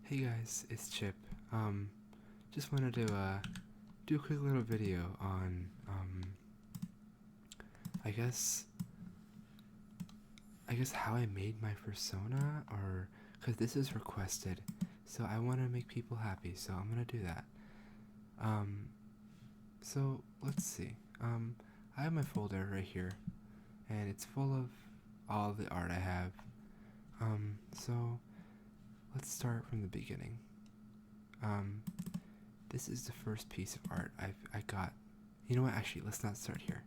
Hey guys, it's Chip. Just wanted to do a quick little video on I guess how I made my Fursona, or because this is requested, so I want to make people happy, so I'm gonna do that. Um, so let's see. I have my folder right here, and it's full of all the art I have. So let's start from the beginning. Um, this is the first piece of art I got. You know what? Actually, let's not start here.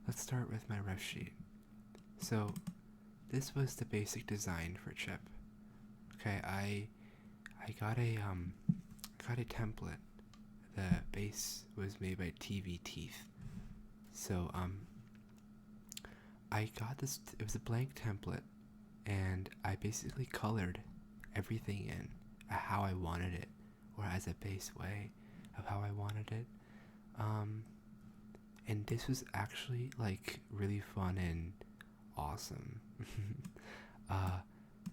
Let's start with my ref sheet. So this was the basic design for Chip. Okay, I got a template. The base was made by TV Teeth. So I got this. It was a blank template, and I basically colored everything in how I wanted it, or as a base way of how I wanted it. Um, and this was actually like really fun and awesome. uh,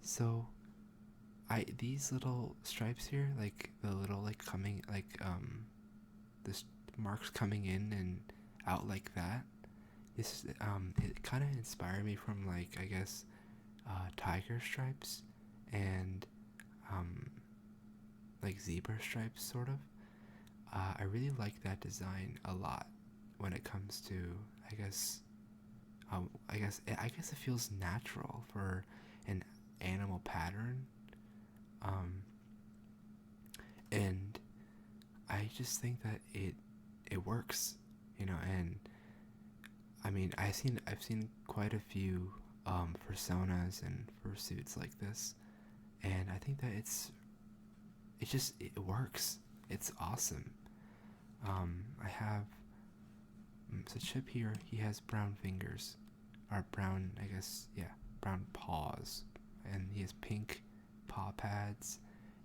so these little stripes here, like the little like coming this marks coming in and out like that. This it kind of inspired me from like I guess tiger stripes and um like zebra stripes sort of. I really like that design a lot when it comes to I guess I guess it feels natural for an animal pattern. Um, and I just think that it works, you know. And I mean, I've seen quite a few personas and fursuits like this, and I think that it works. It's awesome. I have so Chip here. He has brown fingers, or brown, I guess, yeah, brown paws, and he has pink paw pads,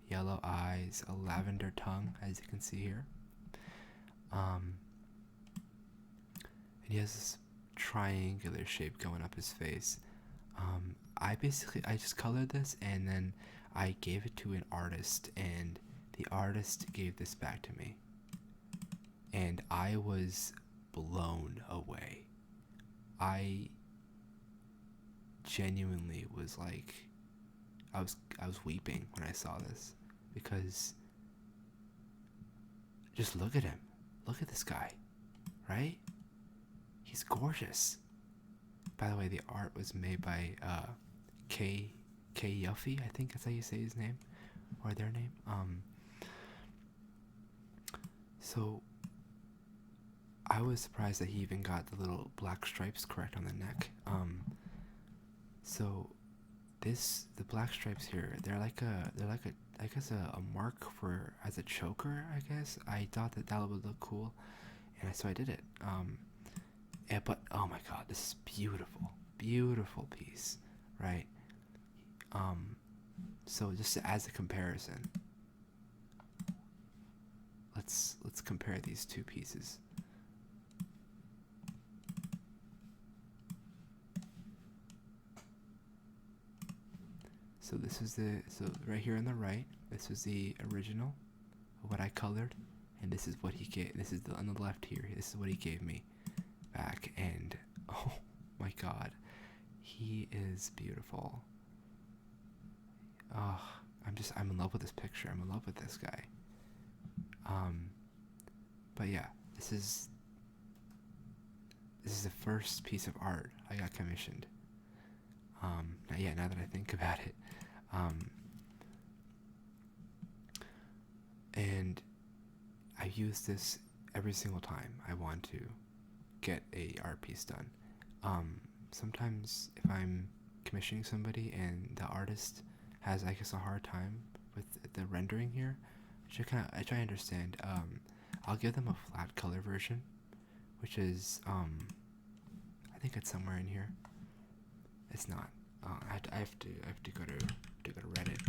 yellow eyes, a lavender tongue, as you can see here. Um, and he has this triangular shape going up his face. I just colored this and then I gave it to an artist, and the artist gave this back to me, and I was blown away. I genuinely was like, I was weeping when I saw this, because just look at him. Look at this guy, right? He's gorgeous. By the way, the art was made by K Yuffie, I think that's how you say his name, or their name. So I was surprised that he even got the little black stripes correct on the neck. So the black stripes here, they're like a I guess a mark for as a choker. I guess I thought that that would look cool, and so I did it. Yeah, but oh my god, this is beautiful, beautiful piece, right? Um, so just as a comparison, let's compare these two pieces. So this is so right here on the right, this was the original of what I colored, and this is what he gave. This is on the left here. This is what he gave me back, and oh my god, he is beautiful. Oh, I'm in love with this picture. I'm in love with this guy. Um, but yeah, this is the first piece of art I got commissioned. Now that I think about it, um, and I use this every single time I want to get a art piece done. Sometimes if I'm commissioning somebody and the artist has, I guess, a hard time with the rendering here, I try to understand. I'll give them a flat color version, which is I think it's somewhere in here. It's not. I have to go to Reddit.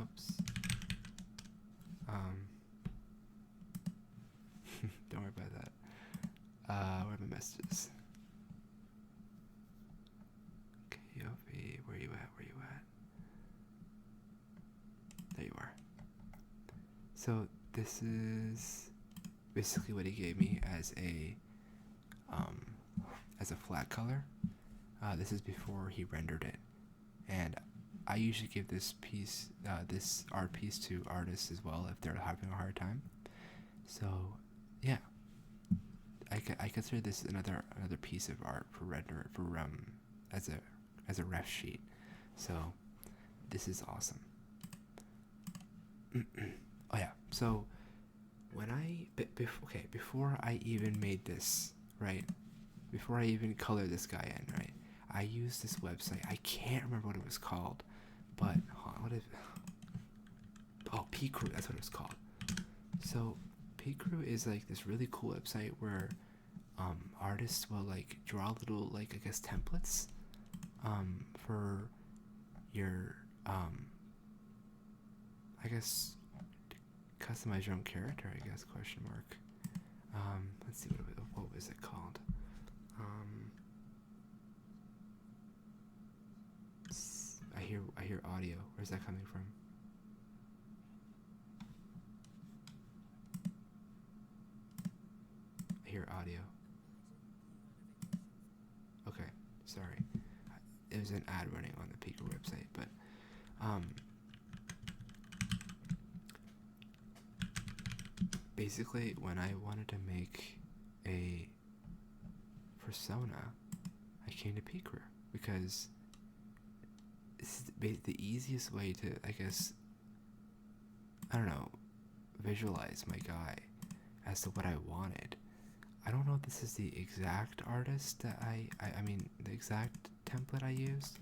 Oops. Um, don't worry about that. Where are my messages? Okay, Yofi, where you at? Where you at? There you are. So this is basically what he gave me um, as a flat color. This is before he rendered it, and I usually give this piece, this art piece, to artists as well if they're having a hard time. So, yeah, I consider this another piece of art for render for as a ref sheet. So this is awesome. Oh yeah, so when before I even made this, right, before I even colored this guy in, right, I used this website. I can't remember what it was called, but what is? Oh, P Crew. That's what it was called. So P Crew is like this really cool website where artists will like draw little, like, I guess, templates for your I guess customize your own character, I guess, question mark. Let's see, what was it called? I hear audio. Where's that coming from? I hear audio. Okay, sorry. It was an ad running on the Pika website, but basically when I wanted to make a Fursona, I came to Pika because this is the easiest way to, I guess, I don't know, visualize my guy as to what I wanted. I don't know if this is the exact artist that I mean the exact template I used.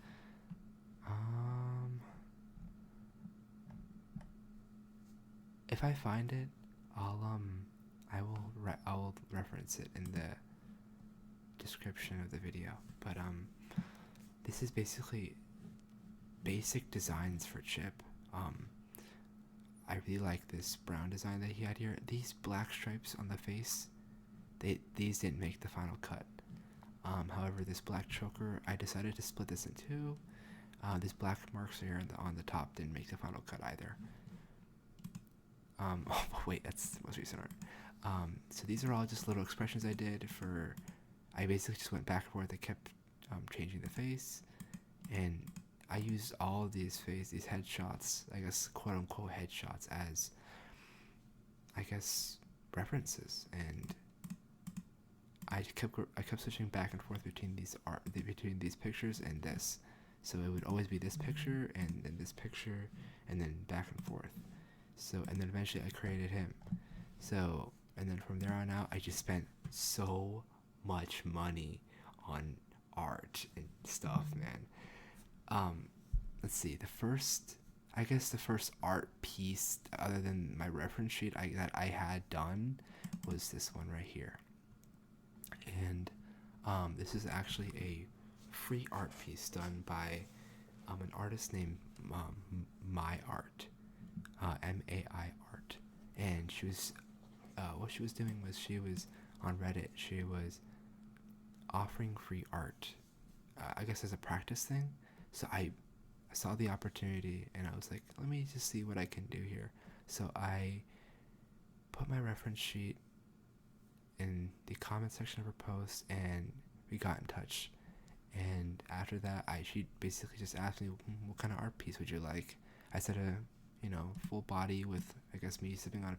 If I find it, I will reference it in the description of the video. But this is basically basic designs for Chip. I really like this brown design that he had here. These black stripes on the face, these didn't make the final cut. However, this black choker, I decided to split this in two. This black marks here on the top didn't make the final cut either. Oh wait, that's the most recent art. So these are all just little expressions I did for. I basically just went back and forth. I kept changing the face, and I used all of these headshots, I guess, quote unquote headshots, as, I guess, references, and I kept switching back and forth between these pictures and this. So it would always be this picture and then this picture and then back and forth. So, and then eventually I created him. So, and then from there on out, I just spent so much money on art and stuff, man. Let's see, the first art piece other than my reference sheet that I had done was this one right here. And this is actually a free art piece done by an artist named My Art, MAI Art, and she was what she was doing was she was on Reddit. She was offering free art, I guess, as a practice thing. So I saw the opportunity and I was like, let me just see what I can do here. So I put my reference sheet in the comment section of her post, and we got in touch. And after that, she basically just asked me, what kind of art piece would you like? I said full body with, I guess, me sipping on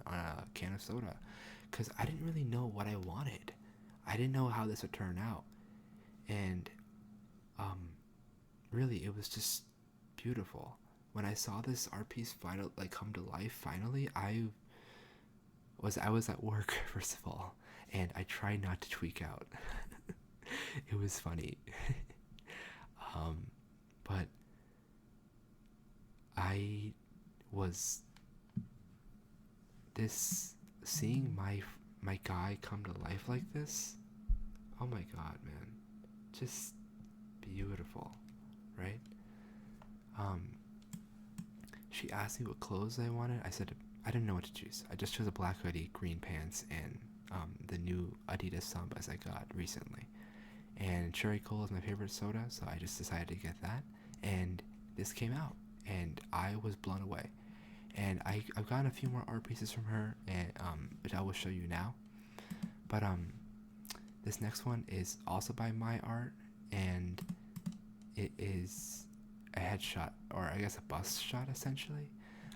a can of soda, because I didn't really know what I wanted. I didn't know how this would turn out, and really, it was just beautiful. When I saw this art piece come to life finally, I was at work first of all, and I tried not to tweak out. It was funny. But I was seeing my guy come to life like this. Oh my god, man. Just beautiful, right? She asked me what clothes I wanted. I said I didn't know what to choose. I just chose a black hoodie, green pants, and the new Adidas Sambas I got recently. And Cherry Cola is my favorite soda, so I just decided to get that. And this came out, and I was blown away. And I've gotten a few more art pieces from her, and which I will show you now. But this next one is also by my art, and it is a headshot, or I guess a bust shot essentially.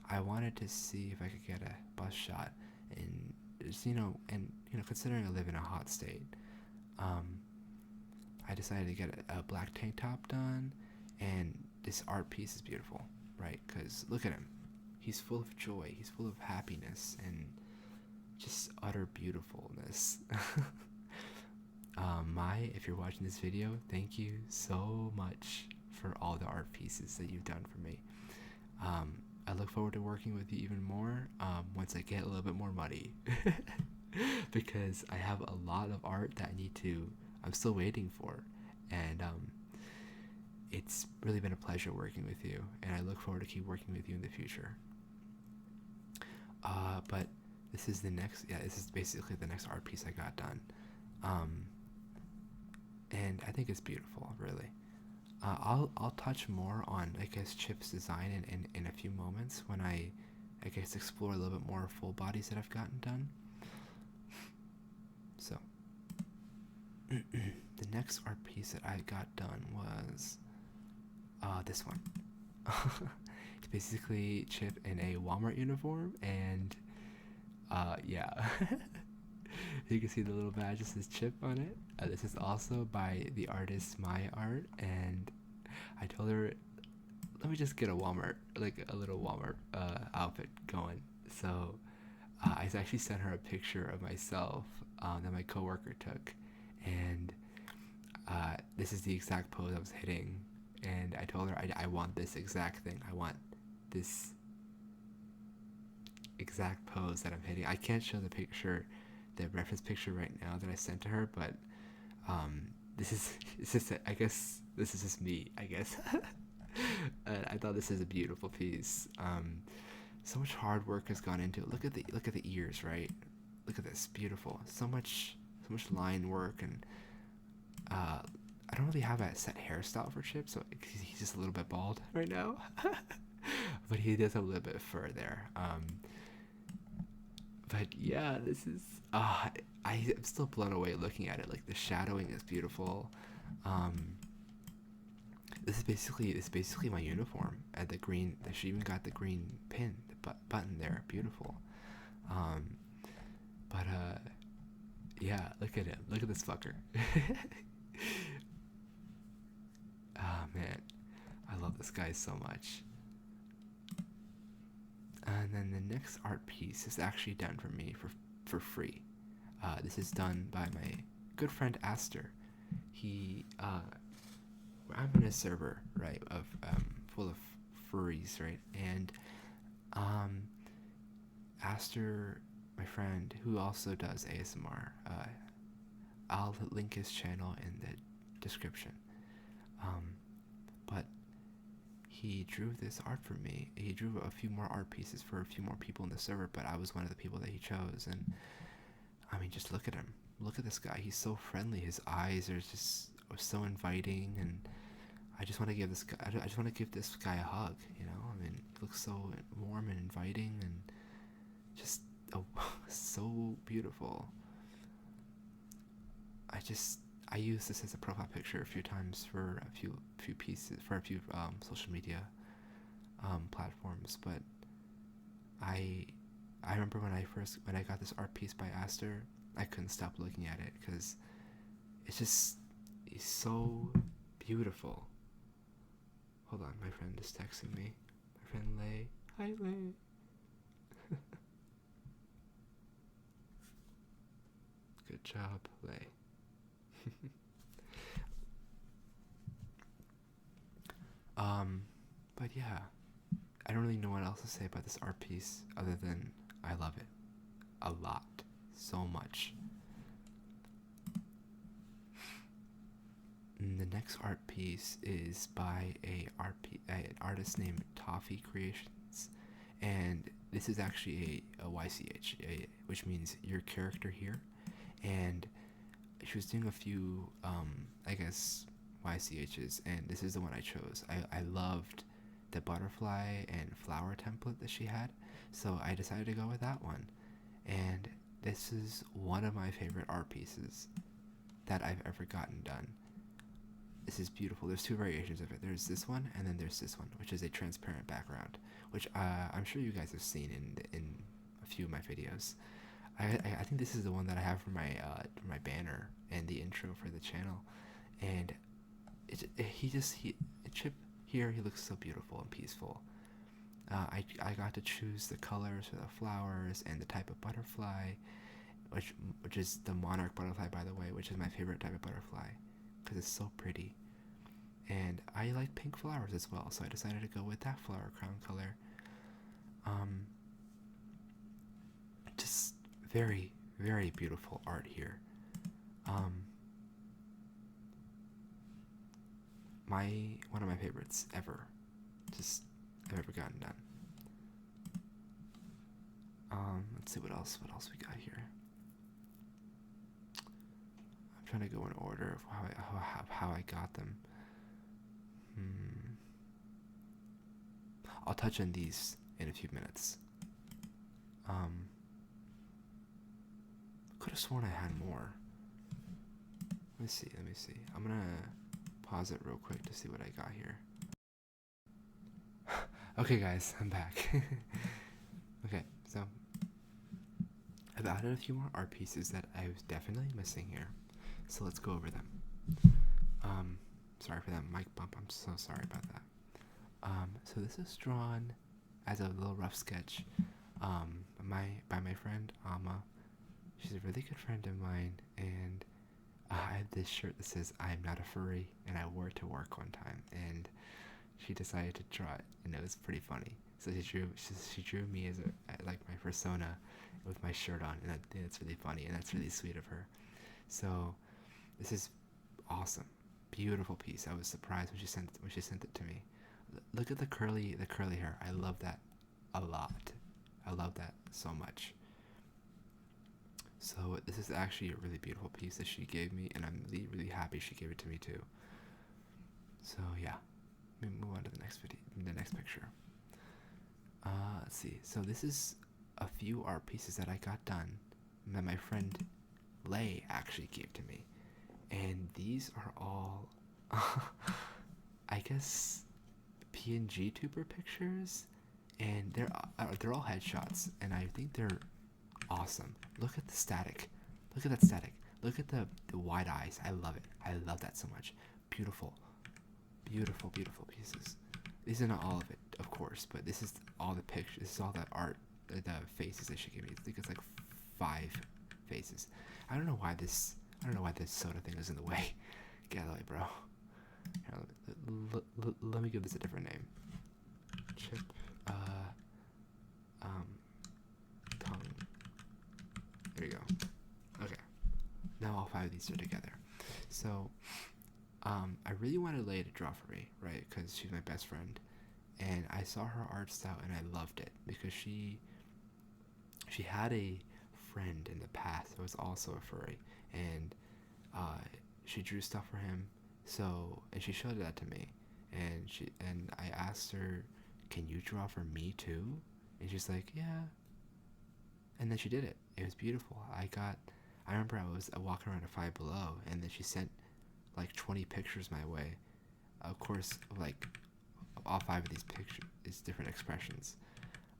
I wanted to see if I could get a bust shot, and just, considering I live in a hot state, um, I decided to get a black tank top done, and this art piece is beautiful, right? Because look at him. He's full of joy, he's full of happiness, and just utter beautifulness. Mai, if you're watching this video, thank you so much for all the art pieces that you've done for me. I look forward to working with you even more once I get a little bit more money. Because I have a lot of art that I'm still waiting for. And it's really been a pleasure working with you, and I look forward to keep working with you in the future. But this is basically the next art piece I got done. And I think it's beautiful, really. I'll touch more on, I guess, Chip's design in a few moments when I guess explore a little bit more full bodies that I've gotten done. So the next art piece that I got done was this one. It's basically Chip in a Walmart uniform, and yeah. You can see the little badge that says Chip on it. This is also by the artist My Art, and I told her, let me just get a Walmart, like a little Walmart outfit going. So I actually sent her a picture of myself that my coworker took, and this is the exact pose I was hitting. And I told her I want this exact thing. I want this exact pose that I'm hitting. I can't show the reference picture right now that I sent to her, but I guess this is just me, I guess. I thought this is a beautiful piece. So much hard work has gone into it. Look at the ears, right? Look at this, beautiful. So much line work, and I don't really have a set hairstyle for Chip, so he's just a little bit bald right now. But he does have a little bit of fur there. But yeah, this is I'm still blown away looking at it. Like, the shadowing is beautiful. This is basically my uniform. At the green, she even got the green pin, the button there, beautiful. But yeah, look at him. Look at this fucker. Ah, man, I love this guy so much. And then the next art piece is actually done for me for free. This is done by my good friend Aster. I'm in a server, right, of full of furries, right, and Aster, my friend, who also does ASMR, I'll link his channel in the description. But he drew this art for me. He drew a few more art pieces for a few more people in the server, but I was one of the people that he chose. And I mean, just look at him. Look at this guy. He's so friendly. His eyes are just so inviting, and I just want to give this guy a hug. You know, I mean, he looks so warm and inviting, and just so beautiful. I used this as a profile picture a few times for a few pieces, for a few social media platforms, but I remember when I got this art piece by Aster, I couldn't stop looking at it because it's so beautiful. Hold on, my friend is texting me. My friend Lay. Hi, Lay. Good job, Lay. But yeah, I don't really know what else to say about this art piece other than I love it a lot, so much. And the next art piece is by an artist named Toffee Creations, and this is actually a YCH, which means your character here, and she was doing a few, I guess, YCHs, and this is the one I chose. I loved the butterfly and flower template that she had, so I decided to go with that one. And this is one of my favorite art pieces that I've ever gotten done. This is beautiful. There's two variations of it. There's this one, and then there's this one, which is a transparent background, which I'm sure you guys have seen in a few of my videos. I think this is the one that I have for my banner and the intro for the channel, and Chip here, he looks so beautiful and peaceful. I got to choose the colors for the flowers and the type of butterfly, which is the monarch butterfly, by the way, which is my favorite type of butterfly because it's so pretty. And I like pink flowers as well, so I decided to go with that flower crown color. Just very, very beautiful art here. One of my favorites ever, just I've ever gotten done. Let's see what else we got here. I'm trying to go in order of how I got them. I'll touch on these in a few minutes. Could have sworn I had more. Let me see. I'm gonna pause it real quick to see what I got here. Okay, guys, I'm back. Okay, so I've added a few more art pieces that I was definitely missing here. So let's go over them. Sorry for that mic bump. I'm so sorry about that. So this is drawn as a little rough sketch by my friend Amma. She's a really good friend of mine, and I have this shirt that says "I'm not a furry," and I wore it to work one time, and she decided to draw it, and it was pretty funny. So she drew me as like my Fursona with my shirt on, and that's really funny, and that's really sweet of her. So this is awesome, beautiful piece. I was surprised when she sent it to me. Look at the curly hair. I love that a lot. I love that so much. So this is actually a really beautiful piece that she gave me, and I'm really, really happy she gave it to me too. So yeah, let me move on to the next picture. Let's see. So this is a few art pieces that I got done that my friend Lay actually gave to me, and these are all, I guess, PNG tuber pictures, and they're all headshots, and I think they're awesome. Look at the static. Look at that static. Look at the wide eyes. I love it. I love that so much. Beautiful, beautiful, beautiful pieces. These are not all of it, of course, but this is all the pictures. This is all that art, the faces that she gave me. I think it's like 5 faces. I don't know why this soda thing is in the way. Get out of the way, bro. Here, let me give this a different name. Chip, tongue. There you go. Okay. Now all 5 of these are together. So, I really wanted Leia to draw for me, right? Because she's my best friend, and I saw her art style and I loved it because she had a friend in the past who was also a furry, and she drew stuff for him. So, and she showed that to me, and I asked her, "Can you draw for me too?" And she's like, "Yeah." And then she did it. It was beautiful. I remember I was walking around at Five Below, and then she sent like 20 pictures my way. Of course, like all 5 of these pictures is different expressions,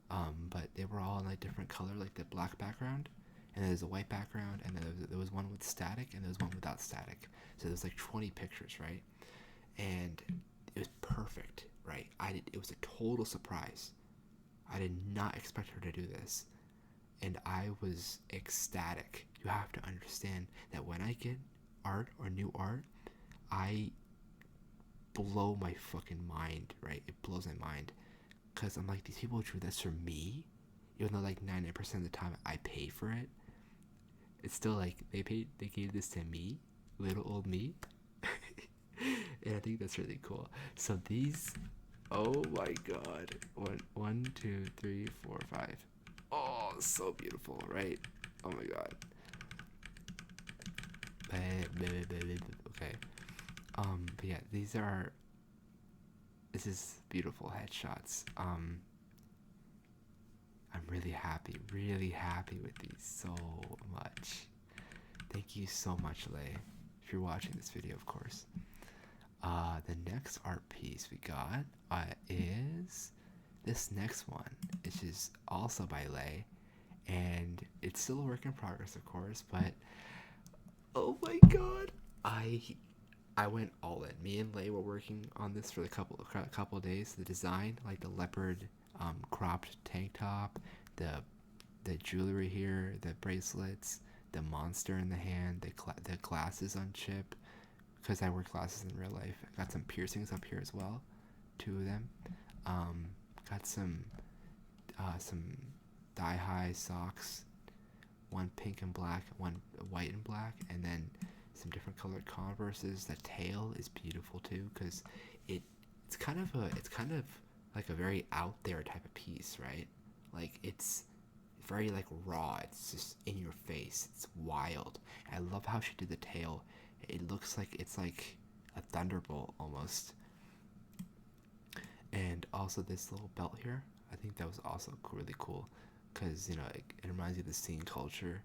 but they were all in like different color, like the black background, and there's a white background, and then there was one with static, and there was one without static. So there's like 20 pictures, right? And it was perfect, right? It was a total surprise. I did not expect her to do this, and I was ecstatic. You have to understand that when I get art or new art, I blow my fucking mind, right? It blows my mind, because I'm like, these people drew this for me, even though like 90% of the time I pay for it. It's still like they gave this to me, little old me. And I think that's really cool. So these, oh my god, 1, 2, 3, 4, 5. Oh, so beautiful, right? Oh my god. Okay. But yeah, these are this is beautiful headshots. I'm really happy with these so much. Thank you so much, Lay, if you're watching this video, of course. The next art piece we got is this next one, which is also by Lay, and it's still a work in progress, of course, but oh my god, I went all in. Me and Lay were working on this for a couple of days. The design, like the leopard cropped tank top, the jewelry here, the bracelets, the monster in the hand, the glasses on chip, because I wear glasses in real life. I got some piercings up here as well, 2 of them. Got some thigh-high socks, one pink and black, one white and black, and then some different colored Converses. The tail is beautiful too, because it's kind of like a very out there type of piece, right? Like it's very like raw. It's just in your face. It's wild. I love how she did the tail. It looks like it's like a thunderbolt almost. And also this little belt here, I think that was also really cool, because you know it reminds you of the scene culture.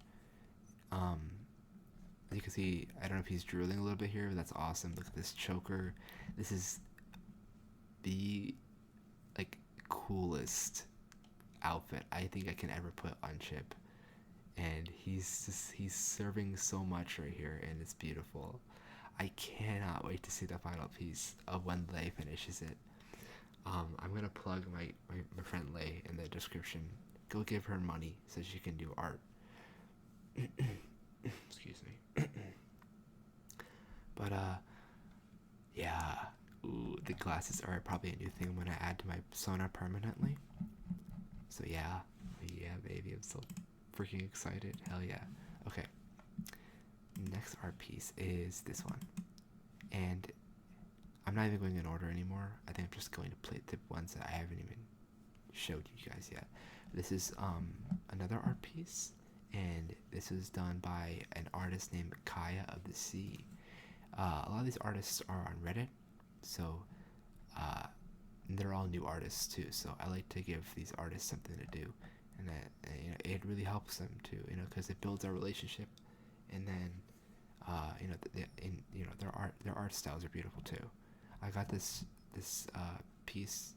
As you can see, I don't know if he's drooling a little bit here, but that's awesome. Look at this choker. This is the like coolest outfit I think I can ever put on Chip, and he's serving so much right here, and it's beautiful. I cannot wait to see the final piece of when Lay finishes it. I'm gonna plug my friend Lay in the description. Go give her money so she can do art. Excuse me. But yeah. Ooh, the glasses are probably a new thing I'm gonna add to my Fursona permanently. So yeah, baby, I'm so freaking excited. Hell yeah. Okay. Next art piece is this one, and I'm not even going in order anymore. I think I'm just going to play the ones that I haven't even showed you guys yet. This is another art piece, and this was done by an artist named Kaya of the Sea. A lot of these artists are on Reddit, so they're all new artists too. So I like to give these artists something to do, and that you know, it really helps them too. You know, because it builds our relationship, and then you know, their art styles are beautiful too. I got this piece,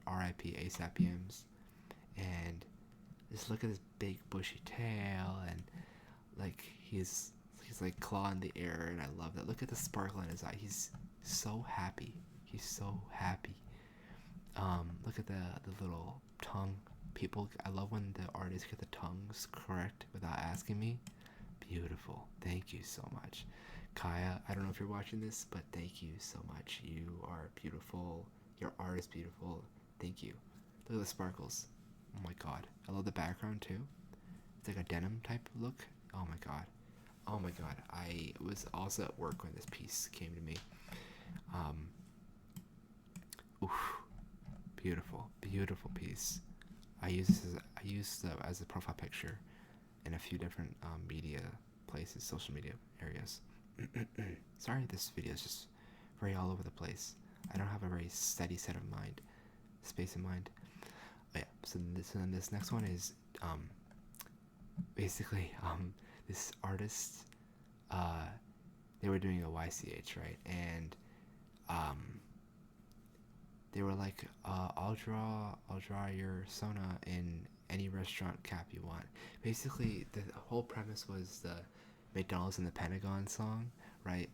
R.I.P. ASAP Yams, and just look at this big bushy tail, and like he's like clawing the air, and I love that. Look at the sparkle in his eye. He's so happy. He's so happy. Look at the little tongue. People, I love when the artists get the tongues correct without asking me. Beautiful. Thank you so much. Kaya, I don't know if you're watching this, but thank you so much. You are beautiful. Your art is beautiful. Thank you. Look at the sparkles. Oh my god. I love the background too. It's like a denim type look. Oh my god. Oh my god. I was also at work when this piece came to me. Oof. Beautiful. Beautiful piece. I used as a profile picture in a few different media places, social media areas. Sorry, this video is just very all over the place. I don't have a very steady space in mind. Oh, yeah. So this next one is basically this artist. They were doing a YCH, right, and they were like, I'll draw your Sona in any restaurant cap you want. Basically, the whole premise was the McDonald's in the Pentagon song, right?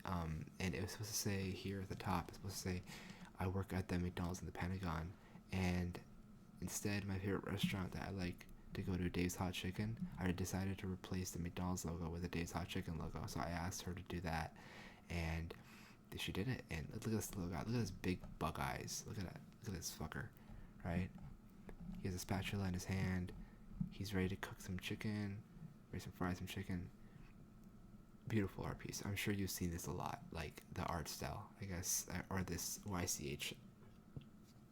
And it was supposed to say here at the top, it's supposed to say, I work at the McDonald's in the Pentagon. And instead, my favorite restaurant that I like to go to, Dave's Hot Chicken, I decided to replace the McDonald's logo with the Dave's Hot Chicken logo. So I asked her to do that, and she did it. And look at this little guy. Look at his big bug eyes. Look at that. Look at this fucker, right? He has a spatula in his hand. He's ready to cook some chicken, ready to fry some chicken. Beautiful art piece. I'm sure you've seen this a lot, like the art style, I guess, or this YCH.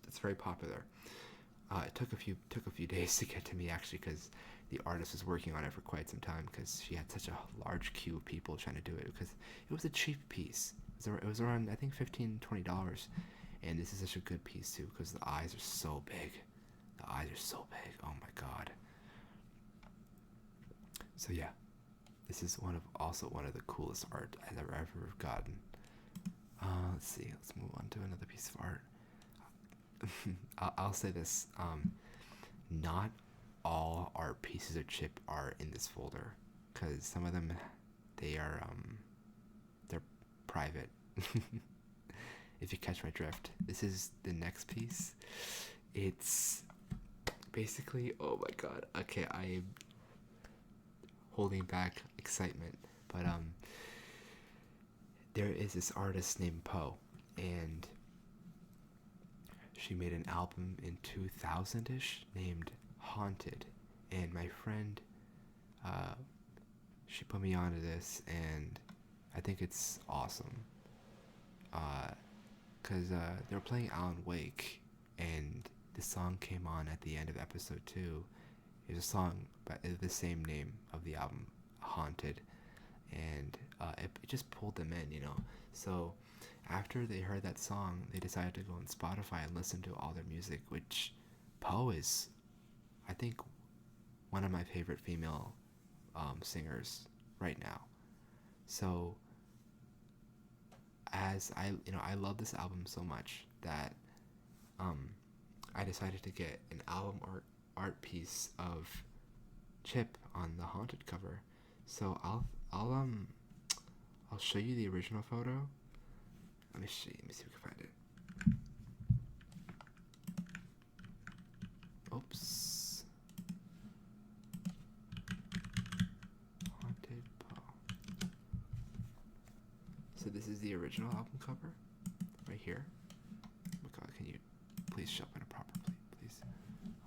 It's very popular. It took a few days to get to me, actually, because the artist was working on it for quite some time, because she had such a large queue of people trying to do it, because it was a cheap piece. It was around, I think, $15-$20, And this is such a good piece too because the eyes are so big. The eyes are so big. Oh my god. So yeah, this is also one of the coolest art I've ever gotten. Let's see. Let's move on to another piece of art. I'll say this. Not all art pieces of chip are in this folder because some of them they're private. If you catch my drift. This is the next piece. It's basically, oh my god. Okay, I am holding back excitement, but there is this artist named Poe, and she made an album in 2000ish named Haunted, and my friend, she put me onto this, and I think it's awesome. Because they were playing Alan Wake, and the song came on at the end of episode 2. It was a song by the same name of the album, Haunted, and it just pulled them in, you know. So after they heard that song, they decided to go on Spotify and listen to all their music, which Poe is, I think, one of my favorite female singers right now. So as I love this album so much that I decided to get an album art piece of Chip on the Haunted cover. So I'll show you the original photo. Let me see if we can find it. Oops. Haunted Poe. So this is the original album cover, right here. Oh my god, can you please show it properly, please?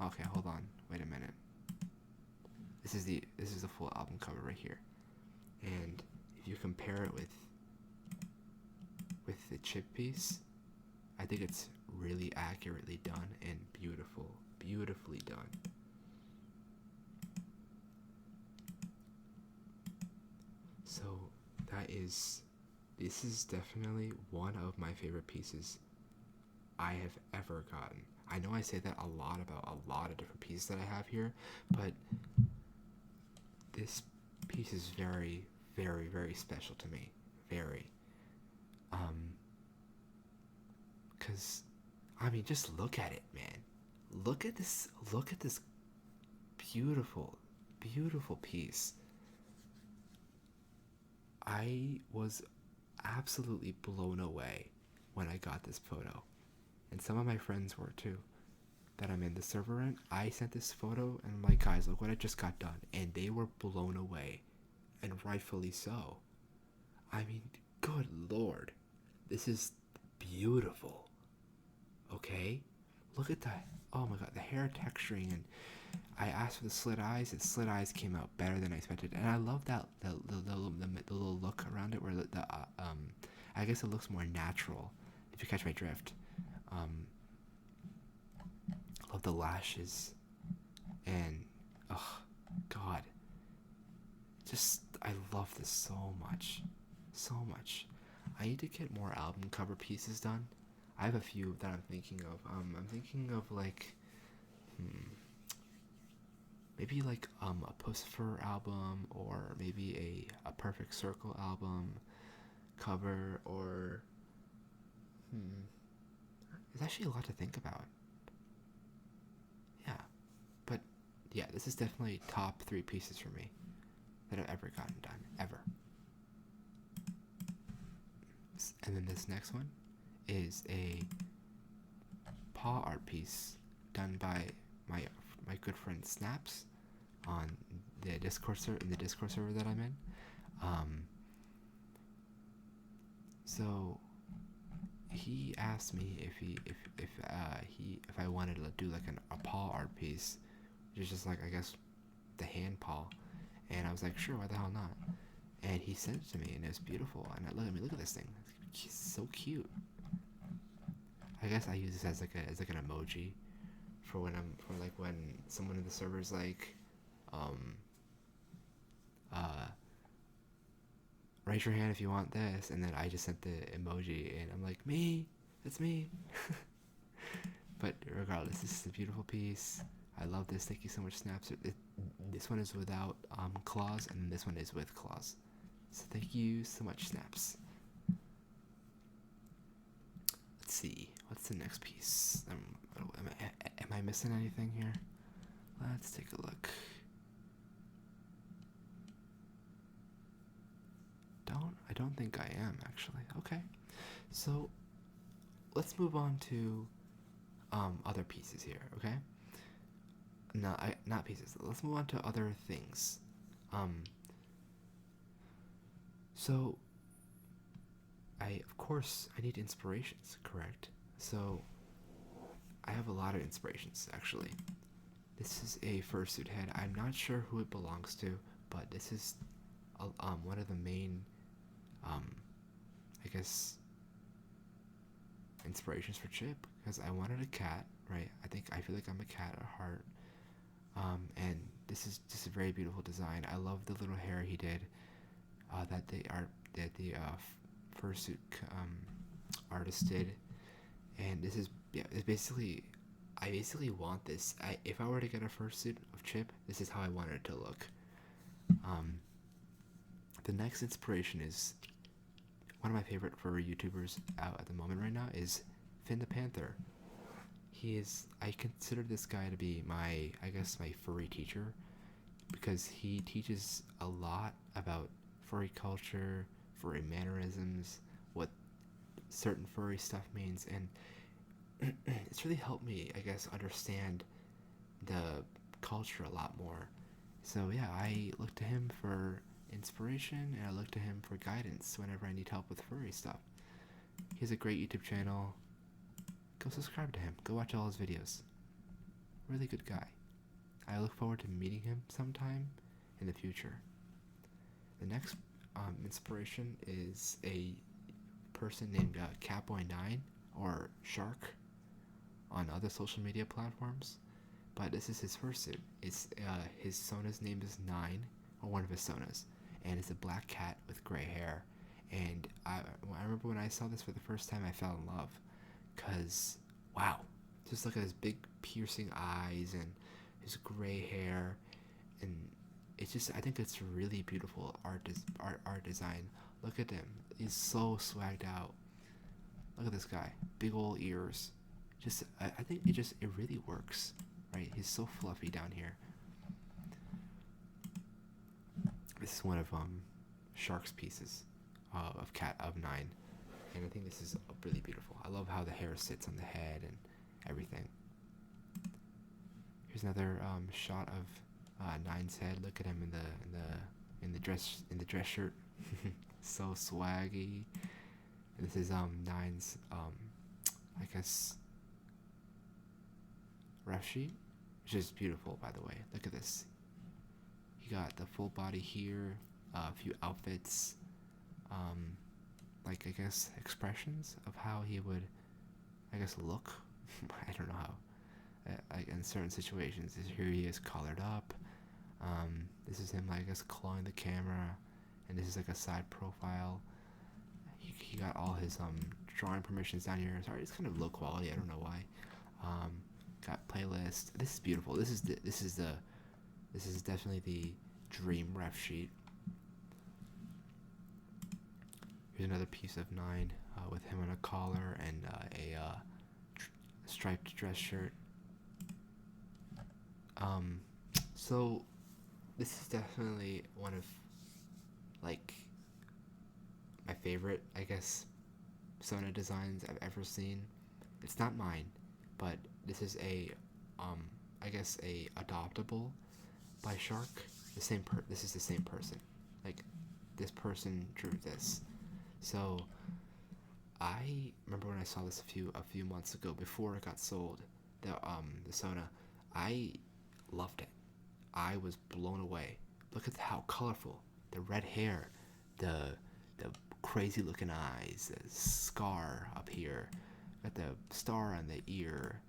Okay, hold on. Wait a minute. This is the full album cover right here. And if you compare it with the chip piece, I think it's really accurately done and beautifully done. So this is definitely one of my favorite pieces I have ever gotten. I know I say that a lot about a lot of different pieces that I have here, but this piece is very, very, very special to me. Very. Because, I mean, just look at it, man. Look at this beautiful, beautiful piece. I was absolutely blown away when I got this photo. And some of my friends were too, that I'm in the server in. I sent this photo and I'm like, guys, look what I just got done. And they were blown away. And rightfully so. I mean, good lord. This is beautiful. Okay? Look at that. Oh my god, the hair texturing. And I asked for the slit eyes, and slit eyes came out better than I expected. And I love that the little look around it where I guess it looks more natural, if you catch my drift. I love the lashes, and oh god, just I love this so much. I need to get more album cover pieces done. I have a few that I'm thinking of. I'm thinking of like maybe like a Pussifer album, or maybe a Perfect Circle album cover, or there's actually a lot to think about. Yeah, but yeah, this is definitely top 3 pieces for me that I've ever gotten done, ever. And then this next one is a paw art piece done by my good friend Snaps on the Discord server, that I'm in. So he asked me if I wanted to do like a paw art piece, which is just like, I guess, the hand paw, and I was like, sure, why the hell not? And he sent it to me, and it was beautiful. And look at this thing, it's so cute. I guess I use this as like an emoji for when someone in the server's like, raise your hand if you want this, and then I just sent the emoji, and I'm like, me, It's me. But regardless, this is a beautiful piece. I love this. Thank you so much, Snaps. This one is without claws, and this one is with claws. So thank you so much, Snaps. Let's see. What's the next piece? Am I missing anything here? Let's take a look. I don't think I am, actually. Okay. So let's move on to other pieces here, okay? Not pieces. Let's move on to other things. So of course I need inspirations, correct? So I have a lot of inspirations, actually. This is a fursuit head. I'm not sure who it belongs to, but this is one of the main I guess inspirations for Chip, because I wanted a cat, right? I feel like I'm a cat at heart. And this is just a very beautiful design. I love the little hair he did. That the fursuit artist did, and this is it's basically. I basically want this. If I were to get a fursuit of Chip, this is how I want it to look. The next inspiration is one of my favorite furry YouTubers out at the moment right now is Finn the Panther. I consider this guy to be my furry teacher, because he teaches a lot about furry culture, furry mannerisms, what certain furry stuff means, and it's really helped me, understand the culture a lot more. So yeah, I look to him for inspiration, and I look to him for guidance whenever I need help with furry stuff. He has a great YouTube channel. Go subscribe to him. Go watch all his videos. Really good guy. I look forward to meeting him sometime in the future. The next inspiration is a person named Catboy9 or Shark on other social media platforms. But this is his fursuit. It's his Sona's name is Nine, or one of his Sonas, and it's a black cat with gray hair. And I remember when I saw this for the first time, I fell in love, cause wow, just look at his big piercing eyes and his gray hair, and it's just, I think it's really beautiful art design. Look at him, he's so swagged out. Look at this guy, big old ears. Just I think it really works, right? He's so fluffy down here. This is one of Shark's pieces of Nine, and I think this is really beautiful. I love how the hair sits on the head and everything. Here's another shot of Nine's head. Look at him in the dress shirt, so swaggy. And this is Nine's ref sheet, which is beautiful, by the way. Look at this. You got the full body here, a few outfits, expressions of how he would, look. I don't know how. In certain situations, here he is collared up. This is him, clawing the camera, and this is like a side profile. He got all his drawing permissions down here. Sorry, it's kind of low quality. I don't know why. Got playlist. This is beautiful. This is definitely the dream ref sheet. Here's another piece of Nine with him on a collar and a striped dress shirt. So this is definitely one of my favorite, Sona designs I've ever seen. It's not mine, but this is a adoptable by Shark. This is the same person. This person drew this. So I remember when I saw this a few months ago before it got sold, the Sona. I loved it. I was blown away. Look at how colorful, the red hair, the crazy looking eyes, the scar up here, got the star on the ear,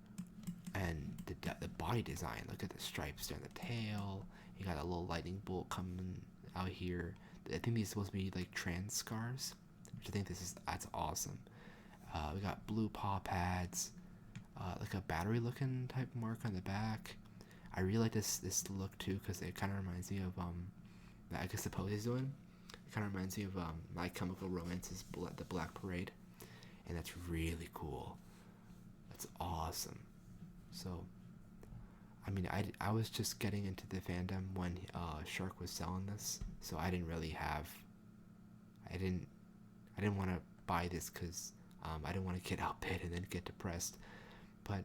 and the body design. Look at the stripes down the tail. You got a little lightning bolt coming out here. I think these are supposed to be trans scars, which I think that's awesome. We got blue paw pads, like a battery looking type mark on the back. I really like this look too because it kind of reminds me of I guess the pose he's doing. It kind of reminds me of My Chemical Romance's The Black Parade, and that's really cool. That's awesome. So, I mean, I was just getting into the fandom when Shark was selling this, so I didn't want to buy this because I didn't want to get outbid and then get depressed. But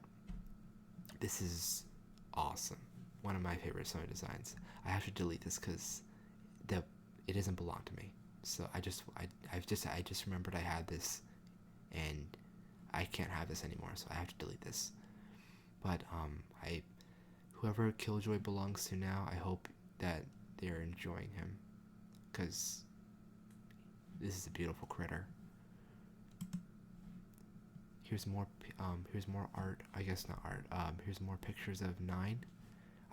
this is awesome. One of my favorite Sony designs. I have to delete this because it doesn't belong to me. So I just remembered I had this, and I can't have this anymore. So I have to delete this. But whoever Killjoy belongs to now, I hope that they're enjoying him, because this is a beautiful critter. Here's more art. I guess not art. Here's more pictures of Nine.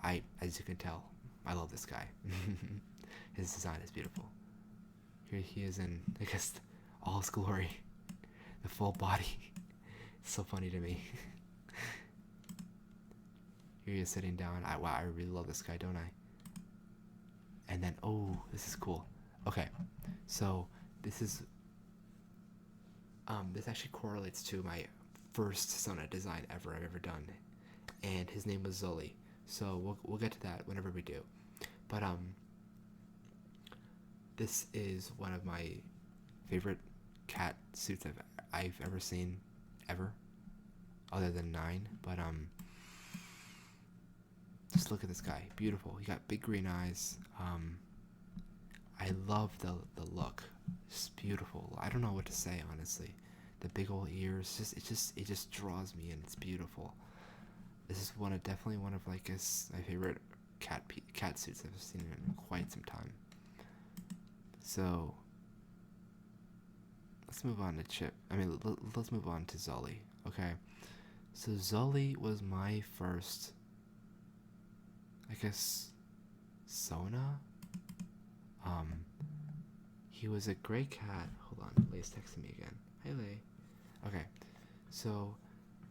As you can tell, I love this guy. His design is beautiful. Here he is in, I guess, all his glory. The full body. It's so funny to me. Here he is sitting down. Wow, I really love this guy, don't I? And then, oh, this is cool. Okay, so this actually correlates to my first Sona design I've ever done, and his name was Zully. So we'll get to that whenever we do. But this is one of my favorite cat suits I've ever seen, ever, other than Nine. But just look at this guy, beautiful. He got big green eyes. I love the look. It's beautiful. I don't know what to say, honestly. The big old ears, it just draws me in. It's beautiful. This is definitely one of like my favorite cat suits I've seen in quite some time. So let's move on to Chip. Let's move on to Zully. Okay, so Zully was my first, I guess, Sona. He was a gray cat. Hold on, Lay's texting me again. Hey, Lay. Okay, so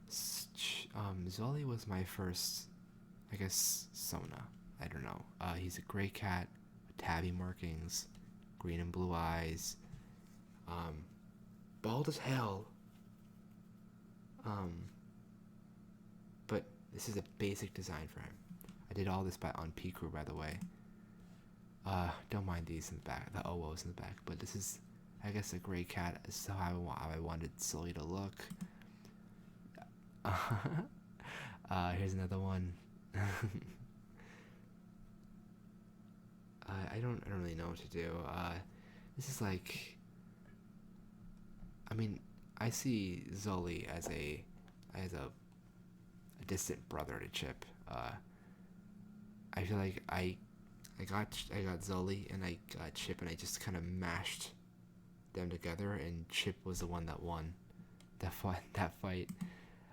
Zully was my first, I guess, Sona. I don't know. He's a gray cat with tabby markings, green and blue eyes, bald as hell. But this is a basic design for him. I did all this on P Crew, by the way. Don't mind these in the back, the OOs in the back, but this is, I guess, a gray cat. This is how I wanted Sully to look. Here's another one. I don't really know what to do. This is like, I see Zully as a distant brother to Chip. I feel like I got Zully and I got Chip, and I just kind of mashed them together, and Chip was the one that won that fight.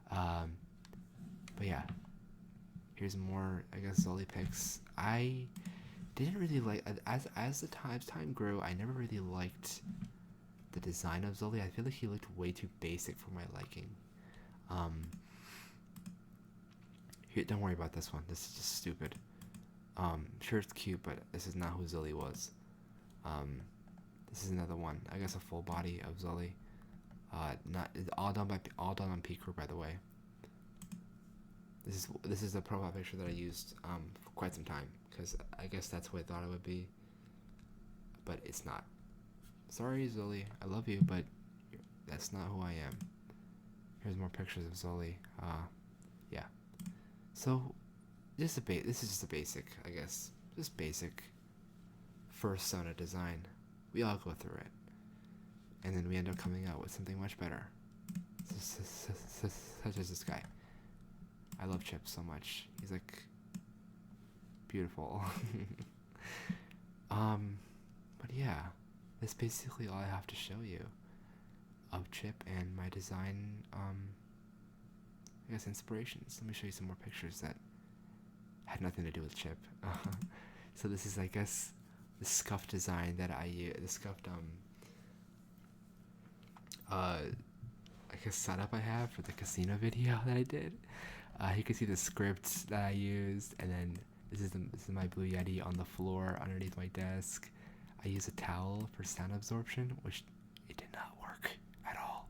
But yeah, here's more, I guess, Zully pics. I didn't really like, as the time grew, I never really liked the design of Zully. I feel like he looked way too basic for my liking. Here, don't worry about this one. This is just stupid. Sure, it's cute, but this is not who Zully was. This is another one. I guess a full body of Zully. Not all done on P Crew, by the way. This is the profile picture that I used for quite some time, because I guess that's what I thought it would be, but it's not. Sorry, Zully. I love you, but that's not who I am. Here's more pictures of Zully. Yeah. So this is just a basic, I guess, just basic first Sona design. We all go through it, and then we end up coming out with something much better. Such as this guy. I love Chip so much. He's like beautiful. But yeah, that's basically all I have to show you of Chip and my design, I guess, inspirations. Let me show you some more pictures that had nothing to do with Chip. So this is, I guess, the scuffed design that I use, the scuffed like a setup I have for the casino video that I did. You can see the scripts that I used, and then this is my Blue Yeti on the floor underneath my desk. I use a towel for sound absorption, which it did not work at all.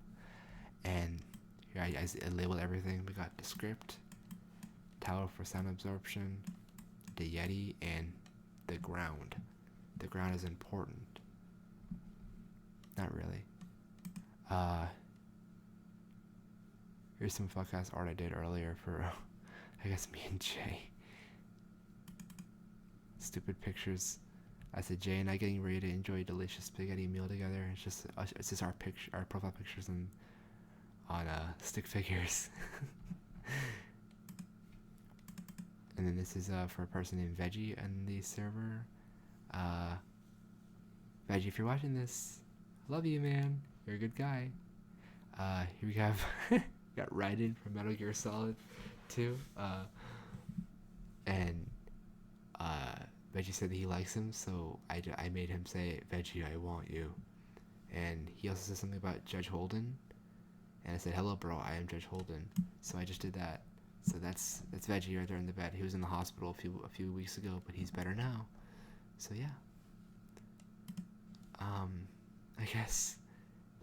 And here I labeled everything. We got the script, towel for sound absorption, the Yeti, and the ground. The ground is important. Not really. Here's some fuck ass art I did earlier for, I guess, me and Jay. Stupid pictures. I said Jay and I getting ready to enjoy a delicious spaghetti meal together. It's just our profile pictures on stick figures. And then this is for a person named Veggie in the server. Veggie, if you're watching this, I love you, man. You're a good guy. Here we have got Raiden from Metal Gear Solid 2. And Veggie said that he likes him, so I made him say, Veggie, I want you. And he also said something about Judge Holden. And I said, hello, bro, I am Judge Holden. So I just did that. So that's Veggie right there in the bed. He was in the hospital a few weeks ago, but he's better now. So yeah. I guess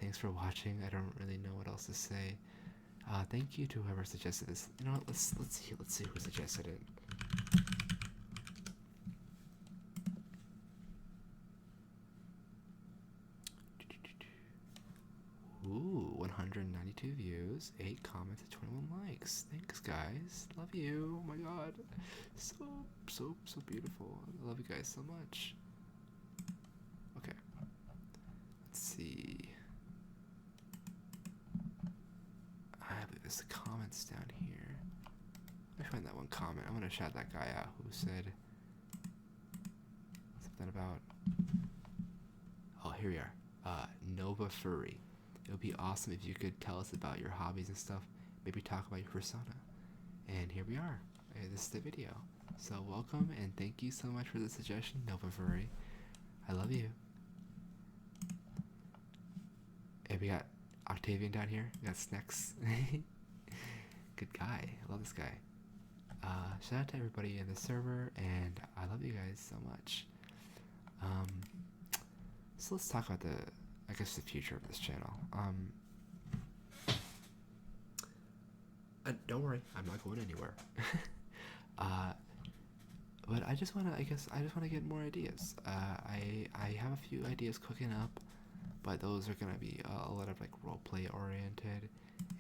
thanks for watching. I don't really know what else to say. Thank you to whoever suggested this. You know what? Let's see who suggested it. Ooh, 192 views, 8 comments, and 21 likes. Thanks, guys. Love you. Oh my god. So beautiful. I love you guys so much. Okay. Let's see. I believe there's the comments down here. Let me find that one comment. I'm gonna shout that guy out who said something about. Oh, here we are. Nova Furry. It would be awesome if you could tell us about your hobbies and stuff. Maybe talk about your persona. And here we are. This is the video. So welcome and thank you so much for the suggestion, Nova Furry. I love you. And we got Octavian down here. We got Snex. Good guy. I love this guy. Shout out to everybody in the server, and I love you guys so much. So let's talk about the future of this channel. Don't worry, I'm not going anywhere. But I just wanna get more ideas. I have a few ideas cooking up, but those are gonna be a lot of like roleplay oriented,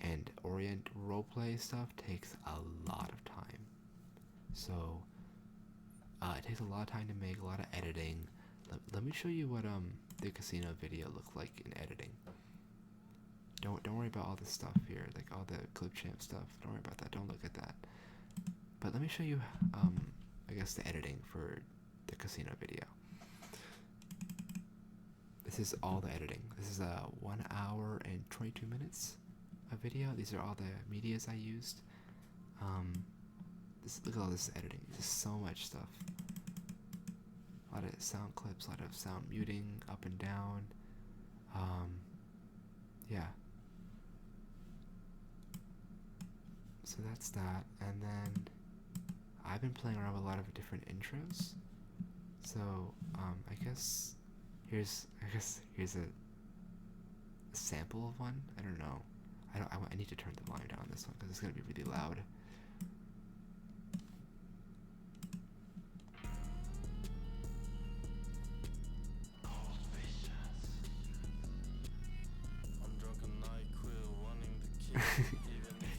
and roleplay stuff takes a lot of time. So it takes a lot of time to make, a lot of editing. Let me show you what the casino video looked like in editing. Don't worry about all this stuff here, like all the clip champ stuff. Don't worry about that. Don't look at that. But let me show you I guess the editing for the casino video. This is all the editing. This is 1 hour and 22 minutes of video. These are all the medias I used. Look at all this editing. There's so much stuff. A lot of sound clips, a lot of sound muting up and down. Yeah. So that's that. And then I've been playing around with a lot of different intros. So I guess here's a sample of one. I don't know. I need to turn the volume down on this one because it's gonna be really loud.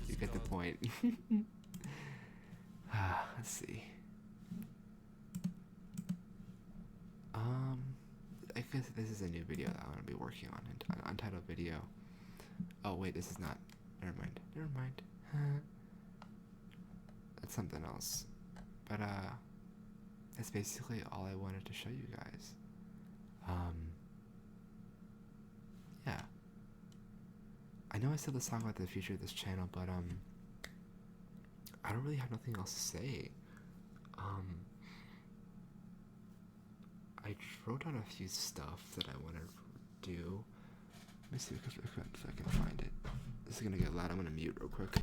You get the point. Let's see. I guess this is a new video that I'm gonna be working on, an untitled video. Oh wait, this is not. Never mind. That's something else. But that's basically all I wanted to show you guys. Yeah. I know I said let's talk about the future of this channel, but I don't really have nothing else to say. I wrote down a few stuff that I want to do. Let me see if I can find it. This is gonna get loud. I'm gonna mute real quick.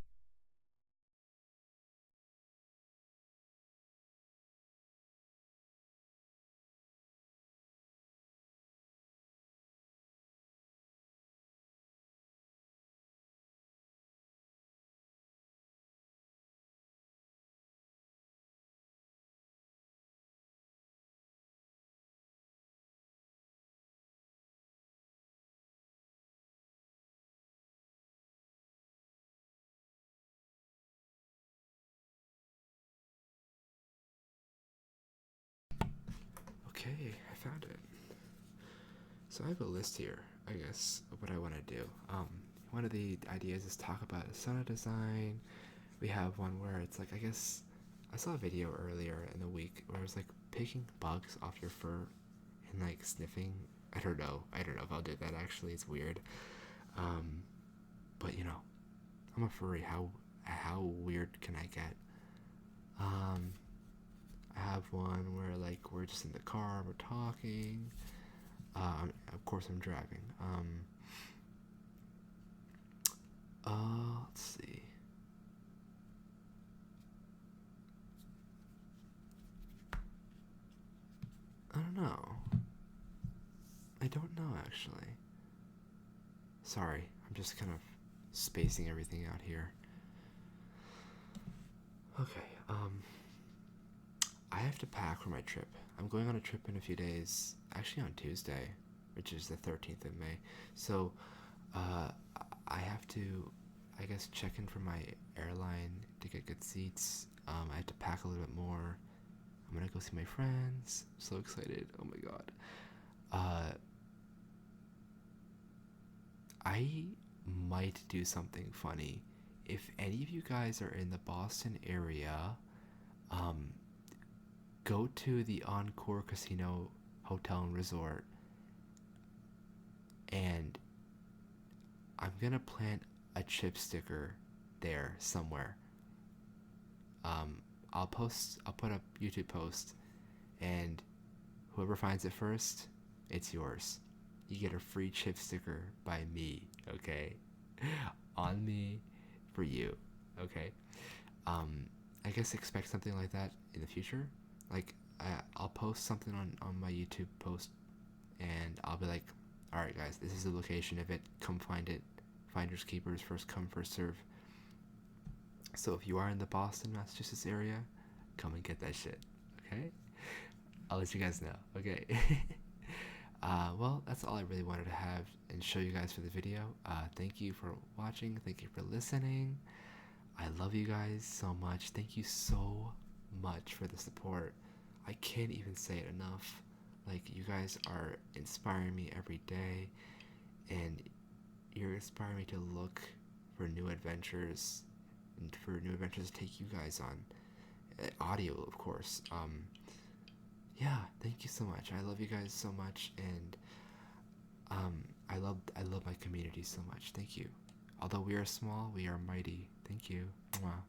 Okay, I found it. So I have a list here, I guess, of what I want to do. One of the ideas is talk about a Fursona design. We have one where it's like, I guess, I saw a video earlier in the week where it was like picking bugs off your fur and like sniffing. I don't know. I don't know if I'll do that actually. It's weird. Um, but you know, I'm a furry. How weird can I get? Um, I have one where like we're just in the car, we're talking. Of course, I'm driving. Let's see. I don't know. I don't know actually. Sorry, I'm just kind of spacing everything out here. Okay. I have to pack for my trip. I'm going on a trip in a few days. Actually, on Tuesday, which is the 13th of May. So, uh, I have to, I guess, check in for my airline to get good seats. I have to pack a little bit more. I'm gonna go see my friends. I'm so excited! Oh my god. Uh, I might do something funny. If any of you guys are in the Boston area, um, go to the Encore Casino Hotel and Resort, and I'm gonna plant a chip sticker there somewhere. I'll post. I'll put a YouTube post, and whoever finds it first, it's yours. You get a free chip sticker by me. Okay, on me, for you. Okay. Um, I guess expect something like that in the future. Like I'll post something on my YouTube post, and I'll be like, all right, guys, this is the location of it. Come find it. Finders keepers, first come, first serve. So if you are in the Boston, Massachusetts area, come and get that shit. Okay? I'll let you guys know. Okay. Well, that's all I really wanted to have and show you guys for the video. Thank you for watching. Thank you for listening. I love you guys so much. Thank you so much for the support. I can't even say it enough. Like, you guys are inspiring me every day, and you're inspiring me to look for new adventures and for new adventures to take you guys on. Audio, of course. Yeah, thank you so much. I love you guys so much, and I love my community so much. Thank you. Although we are small, we are mighty. Thank you. Mwah.